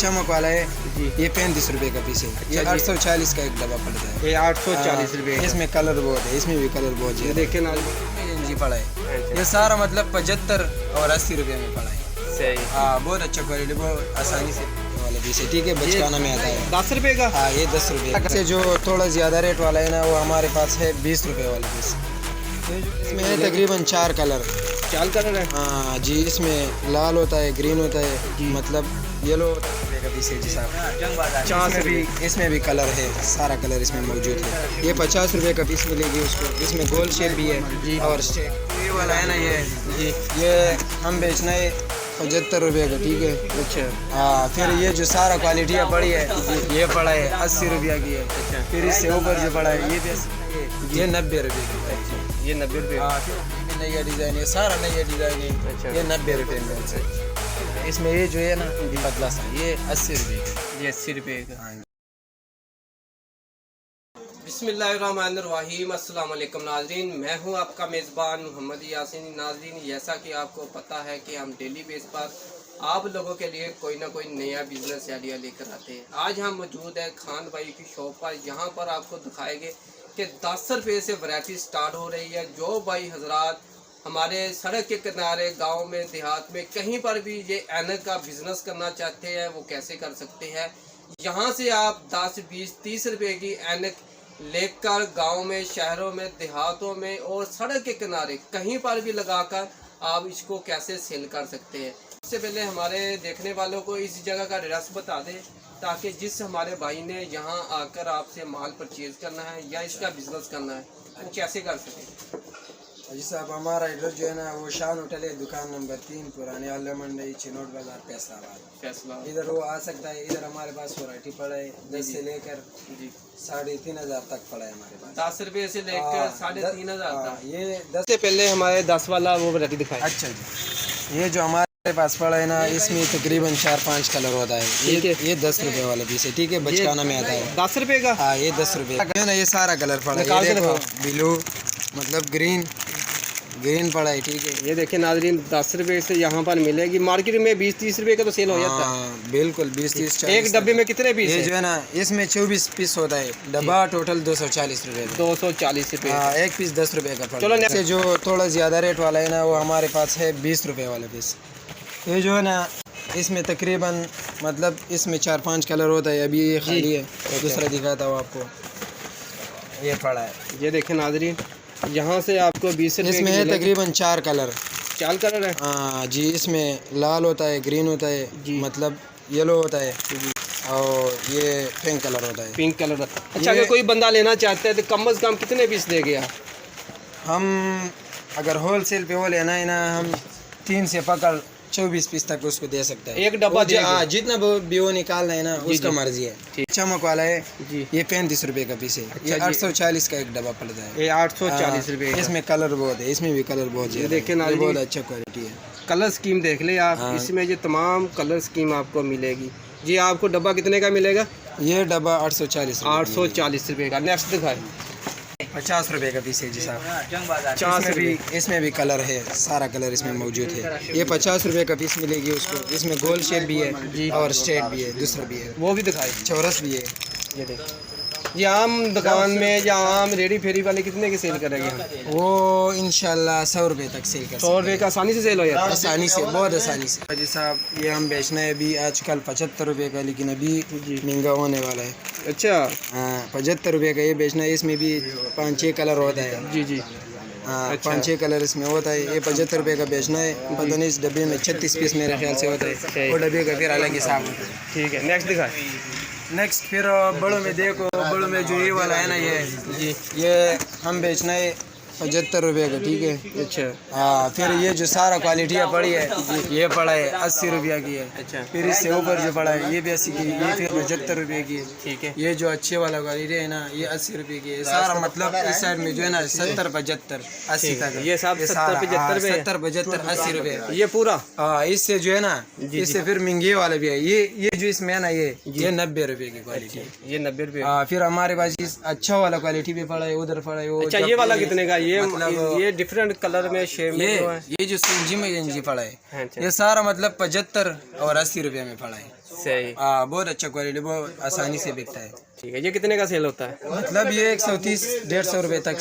चमक वाला है जी। ये 35 रुपए का पीस है। ये 840 का एक डब्बा पड़ता है। ये 840 रुपए। इसमें कलर बहुत है, इसमें भी कलर बहुत है। देखिए ना जी पड़ा है ये सारा मतलब 75 और 80 रुपए में पड़ा है। सही। हाँ बहुत अच्छा क्वालिटी, बहुत आसानी से वाला पीस है। ठीक है, बचकाना में आता है। 10 रुपए का। हाँ ये 10 रुपए से जो थोड़ा ज़्यादा रेट वाला है ना वो हमारे पास है 20 रुपए वाला पीस। इसमें है तकरीबन 4 कलर। 4 कलर है। हाँ जी, इसमें लाल होता है, ग्रीन होता है, मतलब येलो का पीस है जी साहब। 4 भी इसमें भी कलर है, सारा कलर इसमें मौजूद है। ये 50 रुपए का पीस मिलेगी उसको। इसमें गोल शेप भी है और ये वाला है ना ये हम बेचना है 75 रुपये का। ठीक है। अच्छा। हाँ फिर ये जो सारा क्वालिटी पड़ी है ये पड़ा है 80 रुपया की है। अच्छा। फिर इससे ऊपर जो पड़ा है ये 90 रुपये की है। ये 90 रुपए। हाँ फिर नया डिज़ाइन है, सारा नया डिज़ाइन है। अच्छा। ये 90 रुपये में से। इसमें ये जो है ना पतला सा ये 80 रुपये का। ये 80 रुपए का। हाँ। बिस्मिल्लाहिर्रहमानिर्रहीम। अस्सलाम वालेकुम नाज़रीन, मैं हूं आपका मेज़बान मोहम्मद यासीन। नाज़रीन, जैसा कि आपको पता है कि हम डेली बेस पर आप लोगों के लिए कोई ना कोई नया बिजनेस आइडिया लेकर आते हैं। आज हम मौजूद है खान भाई की शॉप पर। यहाँ पर आपको दिखाएंगे कि 10 रुपये से वैरायटी स्टार्ट हो रही है। जो भाई हजरात हमारे सड़क के किनारे, गांव में, देहात में कहीं पर भी ये ऐनक का बिजनेस करना चाहते हैं वो कैसे कर सकते हैं। यहाँ से आप 10, 20, 30 रुपये की ऐनक लेकर गांव में, शहरों में, देहातों में और सड़क के किनारे कहीं पर भी लगाकर आप इसको कैसे सेल कर सकते हैं। सबसे पहले हमारे देखने वालों को इस जगह का एड्रेस बता दें ताकि जिस हमारे भाई ने यहाँ आकर आपसे माल परचेज करना है या इसका बिजनेस करना है वो कैसे कर सके। जी साहब, हमारा एड्रेस जो है ना वो शान होटल है, दुकान नंबर 3, पुराने आला मंडी, चिनोट बाजार, फैसलाबाद। इधर वो आ सकता है। इधर हमारे पास वैरायटी पड़ा है 10 से लेकर 3,500 तक पड़ा है हमारे पास। 10 रुपये से लेकर 3,500 तक। ये 10 से पहले हमारे 10 वाला वो वैरायटी दिखाए। अच्छा जी, ये जो हमारे पास पड़ा है ना इसमें तकरीबन 4-5 कलर होता है। ये 10 रुपए वाला पीस है। ठीक है, बचकाना में आता है। 10 रुपए का। हाँ ये 10 रुपए का ना। ये सारा कलर पड़ा है। ये देखो ब्लू मतलब ग्रीन पड़ा है। ठीक है, ये देखिए नाज़रीन, 10 रुपए से यहाँ पर मिलेगी। मार्केट में 20-30 रुपए का तो सेल हो जाता है। बिल्कुल 20-30 एक डब्बे में कितने पीस ये है? जो है ना इसमें 24 पीस होता है। डब्बा टोटल 240 रुपए। 240 रुपए। हाँ, एक पीस 10 रुपए का पड़ा। चलो है। जो थोड़ा ज़्यादा रेट वाला है ना वो हमारे पास है 20 रुपए वाला पीस। ये जो है ना इसमें तकरीबन मतलब इसमें 4-5 कलर होता है। अभी ये खाली है, दूसरा दिखाता हूँ आपको। ये पड़ा है। ये देखिए नाज़रीन, यहाँ से आपको 20 रुपए इसमें है तकरीबन 4 कलर। 4 कलर है। हाँ जी, इसमें लाल होता है, ग्रीन होता है, मतलब येलो होता है और ये पिंक कलर होता है। Pink colour. अच्छा, अगर कोई बंदा लेना चाहता है तो कम से कम कितने पीस देंगे आप? हम अगर होल सेल पे वो लेना है ना हम 3 से पकड़ 24 पीस तक उसको दे सकते हैं। एक डब्बा जितना भी वो निकालना है ना उसका मर्जी है। चमक वाला है ये 35 रुपए का पीस है। ये 840 का एक डब्बा पड़ता है। ये 840 रुपए। इसमें कलर बहुत है, इसमें भी कलर बहुत है। देखिए ना, बहुत अच्छा क्वालिटी है। कलर स्कीम देख ले आप। इसमें ये तमाम कलर स्कीम आपको मिलेगी जी। आपको डब्बा कितने का मिलेगा? ये डब्बा 840 रुपए का। नेक्स्ट दिखाए। 50 रुपए का पीस है जी साहब। इसमें भी कलर है, सारा कलर इसमें मौजूद है। ये 50 रुपए का पीस मिलेगी उसको। इसमें गोल शेप भी है और स्ट्रेट भी है, दूसरा भी है, वो भी दिखाए। चौरस भी है। ये देख, ये आम दुकान में या आम रेडी फेरी वाले कितने की सेल करेंगे हम? वो इंशाल्लाह 100 रुपए तक सेल कर 100 रुपए का आसानी से सेल हो जाता है। आसानी से, बहुत आसानी से। जी साहब, ये हम बेचना है अभी आजकल 75 रुपए का, लेकिन अभी महंगा होने वाला है। अच्छा। हाँ 75 रुपए का ये बेचना है। इसमें भी 5-6 कलर होता है। जी। हाँ 5-6 कलर इसमें होता है। ये 75 रुपए का बेचना है। पता नहीं इस डब्बे में 36 पीस मेरे ख्याल से होता है। वो डब्बे का फिर अलग हिसाब होता है। ठीक है, नेक्स्ट दिखाए। नेक्स्ट फिर बड़ों में देखो, बड़ों में जो ये वाला है ना ये हम बेचना है 75 रुपये का। ठीक है। अच्छा। हाँ फिर ये जो सारा क्वालिटी पड़ी है ये पड़ा है 80 रुपया की है। अच्छा। फिर इससे ऊपर जो पड़ा है ये भी 80 की, ये फिर 75 रुपये की है। ठीक है। ये जो अच्छे वाला क्वालिटी है ना ये 80 रुपये की है। सारा मतलब इस साइड में जो है ना 70, 75, 80 तक। ये सब 70, 75, 80 रुपये ये पूरा। हाँ इससे जो है ना इससे फिर महंगे वाले भी है। ये जो इसमें है ना ये 90 रुपये की क्वालिटी है। ये 90 रुपये। हाँ फिर हमारे पास अच्छा वाला क्वालिटी भी पड़ा है, उधर पड़ा है। अच्छा, ये वाला कितने का? ये डिफरेंट कलर में शेप में ये जो सूजी में पड़ा है ये सारा मतलब 75 और 80 रुपये में पड़ा है। सही, बहुत अच्छा क्वालिटी, बहुत आसानी से बिकता है। ठीक है। ये कितने का सेल होता है? मतलब ये 130-150 रुपए तक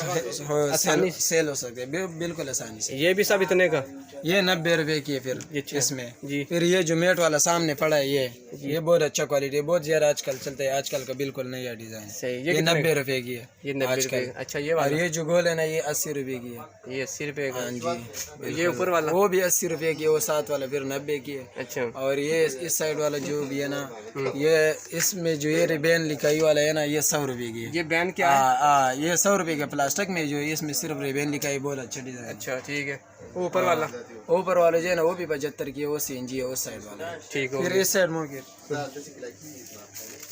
आसानी सेल हो सकते हैं, बिल्कुल आसानी से। ये भी सब इतने का? ये 90 रुपए की है फिर अच्छा। इसमें जी। फिर ये जो मेट वाला सामने पड़ा है ये बहुत अच्छा क्वालिटी है, बहुत ज्यादा आजकल चलता है, आजकल का बिल्कुल नया डिजाइन है। सही। ये 90 रुपए की है। ये 90 रुपए। अच्छा, ये और वाला? ये जो गोल है ना ये 80 रुपए की है। ये 80 रुपए का? हाँ जी। ये ऊपर वाला? वो भी 80 रुपए की है, वो साथ वाला फिर 90 की है। अच्छा। और ये इस साइड वाला जो भी है ना, ये इसमें जो ये रिबेन लिखाई वाला है ना, ये 100 रुपए की है। ये बैन क्या है? ये 100 रुपए का प्लास्टिक में, जो इसमें सिर्फ रिबेन लिखाई, बहुत अच्छा डिजाइन। अच्छा, ठीक है। ऊपर वाला? ऊपर वाला जो है ना वो भी 75 की है, वो CNG है उस साइड वाला। ठीक है। फिर इस साइड में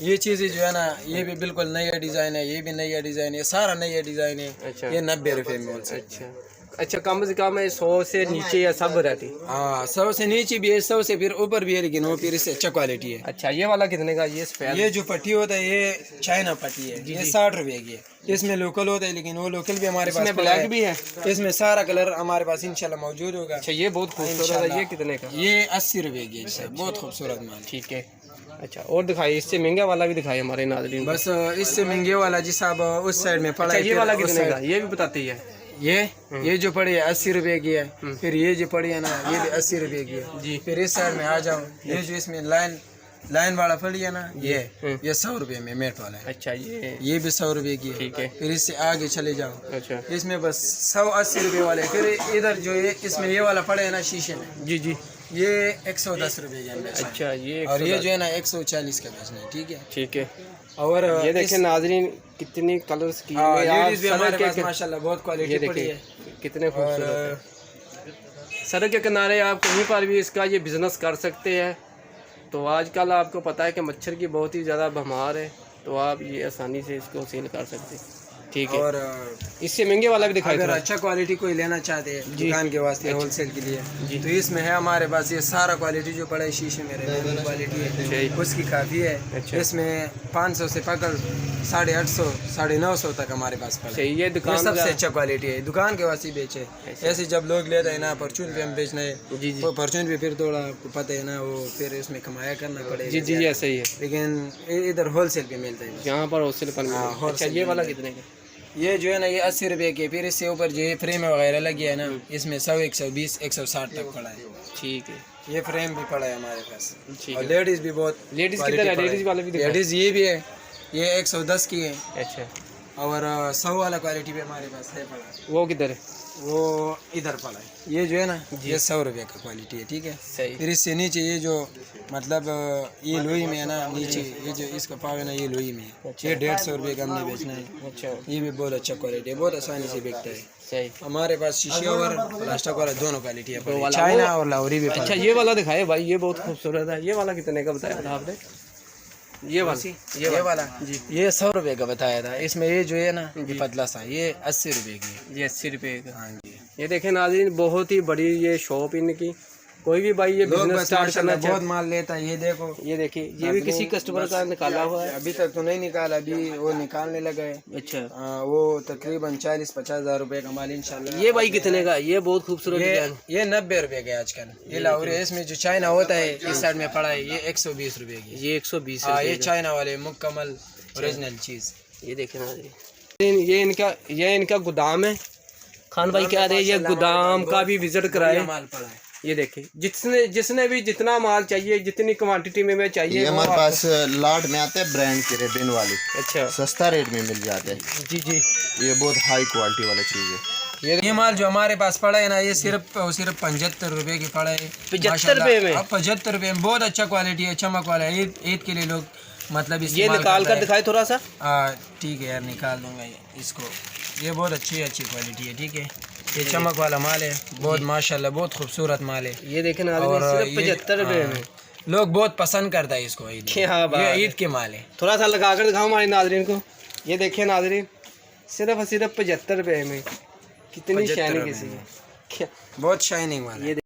ये चीज़ें जो है ना, ये भी बिल्कुल नया डिजाइन है, ये भी नया डिजाइन है, सारा नया डिजाइन है। अच्छा। ये 90 रुपए में। अच्छा अच्छा, कम से कम 100 से नीचे या सब रहती? हाँ, 100 से नीचे भी है, 100 से फिर ऊपर भी है, लेकिन वो फिर इससे अच्छा क्वालिटी है। अच्छा, ये वाला कितने का? ये सफेद? ये जो पट्टी होता है ये चाइना पट्टी है, ये 60 रुपए की है। इसमें लोकल होता है, लेकिन वो लोकल भी हमारे पास ब्लैक भी है। इसमें सारा कलर हमारे पास इंशाल्लाह मौजूद होगा। अच्छा, ये बहुत खूबसूरत है। ये कितने का? ये 80 रुपए की है, बहुत खूबसूरत माल। ठीक है। अच्छा, और दिखाइए, इससे महंगा वाला भी दिखाइए हमारे नाज़रीन। बस इससे महंगे वाला जी साहब उस साइड में पड़ा है। ये वाला कितने का? ये भी बताती है। ये जो पड़ी है 80 रुपए की है। फिर ये जो पड़ी है ना, ये भी 80 रुपए की है जी। फिर इस साइड में आ जाओ, ये जो इसमें लाइन वाला पड़ी है ना, ये 100 रुपए में मेट वाला है। अच्छा, ये भी 100 रुपए की है। ठीक है। फिर इससे आगे चले जाओ, अच्छा, इसमें बस 180 रुपए वाले। फिर इधर जो ये इसमें ये वाला पड़े है ना शीशे में, जी जी, ये 110 रुपए का बेचना है। अच्छा, ये और ये जो है ना 140 का बेचना है। ठीक है। ठीक है। और ये देखिए नाजरीन, कितनी कलर्स की लेडीज भी हमारे पास माशाल्लाह बहुत क्वालिटी पड़ी है। कितने खूबसूरत है। सड़क के किनारे आप कहीं पर भी इसका ये बिज़नेस कर सकते हैं। तो आजकल आपको पता है कि मच्छर की बहुत ही ज़्यादा भरमार है, तो आप ये आसानी से इसको सेल कर सकते हैं। ठीक है। और इससे महंगे वाला भी दिखाई। अगर अच्छा क्वालिटी कोई लेना चाहते हैं दुकान के वास्ते होलसेल के लिए जी, तो इसमें है हमारे पास ये सारा क्वालिटी जो पड़ा है शीशे में क्वालिटी है, उसकी काफ़ी है। अच्छा। इसमें 500 से पकड़ 850 950 तक हमारे पास पड़ा है। ये दुकान सबसे अच्छा क्वालिटी है, दुकान के वास्ते बेचे। ऐसे जब लोग लेते हैं ना, परचून पे हम बेचना है, जी जी, तो परचून पे फिर थोड़ा पता है ना, वो फिर उसमें कमाया करना पड़ेगा। जी जी, ऐसा ही है। लेकिन इधर होलसेल पे मिलता है, यहाँ पर होलसेल पर मिलता है। अच्छा, ये वाला कितने का? ये जो है ना ये 80 रुपए के। फिर इससे ऊपर जो ये फ्रेम वगैरह लगी है ना, इसमें 100 120 160 तक पड़ा है। ठीक है। ये फ्रेम भी पड़ा है हमारे पास। ठीक और है। लेडीज भी बहुत, लेडीज किधर है? लेडीज वाले भी दिखाओ। लेडीज ये भी है, ये 110 की है। अच्छा, और 100 वाला क्वालिटी भी हमारे पास है पड़ा। वो किधर है? वो इधर पड़ा है। ये जो है ना ये 100 रुपए का क्वालिटी है। ठीक है। सही। फिर इससे नीचे ये जो मतलब ये लोई में है ना, नीचे ये जो इसका पाव है ना, ये लोई में है। ये 150 रुपए का हमने बेचना है। अच्छा, ये भी बहुत अच्छा क्वालिटी है, बहुत आसानी से बिकता है। सही। हमारे पास शीशे और प्लास्टिक वाला दोनों क्वालिटी है, चाइना और लाहौरी भी। अच्छा, ये वाला दिखाए भाई, ये बहुत खूबसूरत है। ये वाला कितने का बताया था आपने? ये वाला जी, ये 100 रुपए का बताया था। इसमें ये जो है ना ये पतला सा, ये 80 रुपए की। ये 80 रुपए का। हाँ जी। ये देखें नाज़रीन, बहुत ही बड़ी ये शॉप इनकी। कोई भी भाई ये बिजनेस स्टार्ट करना बहुत माल लेता है। ये देखो, ये देखिए, ये भी किसी कस्टमर का निकाला हुआ है। अभी तक तो नहीं निकाला, अभी वो निकालने लगा है। अच्छा, वो तकरीबन 40-50 हज़ार रुपए का माल इंशाल्लाह। ये भाई कितने का? ये बहुत खूबसूरत डिजाइन। ये 90 रुपए का आजकल। ये लाहौरी है, इसमें जो चाइना होता है इस साइड में पड़ा है, ये 120 रुपए की। ये 120। ये चाइना वाले मुकम्मल ओरिजिनल चीज। ये देखें नाज़रीन, ये इनका गोदाम है। खान भाई क्या रहे, ये गोदाम का भी विजिट कराए। माल पड़ा है। ये देखिए, जिसने भी जितना माल चाहिए, जितनी क्वांटिटी में चाहिए, ये हमारे पास लॉट में आते हैं ब्रांड के रिबन वाले। अच्छा, सस्ता रेट में मिल जाते हैं। जी जी, ये बहुत हाई क्वालिटी वाला चीज़ है। ये माल जो हमारे पास पड़ा है ना, ये सिर्फ 75 रुपए की पड़ा है। 75 रुपए में? 75 रुपए में बहुत अच्छा क्वालिटी है, चमक वाला है। ईद के लिए लोग मतलब ये निकाल कर दिखाए थोड़ा सा। ठीक है यार, निकाल दूंगा इसको। ये बहुत अच्छी क्वालिटी है। ठीक है। ये चमक वाला माल है, बहुत माशाल्लाह बहुत खूबसूरत माल है। ये देखें ना, सिर्फ 75 रुपए में। लोग बहुत पसंद करता है इसको। ये ईद के माल है। थोड़ा सा लगा कर दिखाओ हमारे नाज़रीन को। ये देखिए नाज़रीन, सिर्फ 75 रुपए में। कितनी शाइनिंग किसी है, बहुत शाइनिंग वाला है।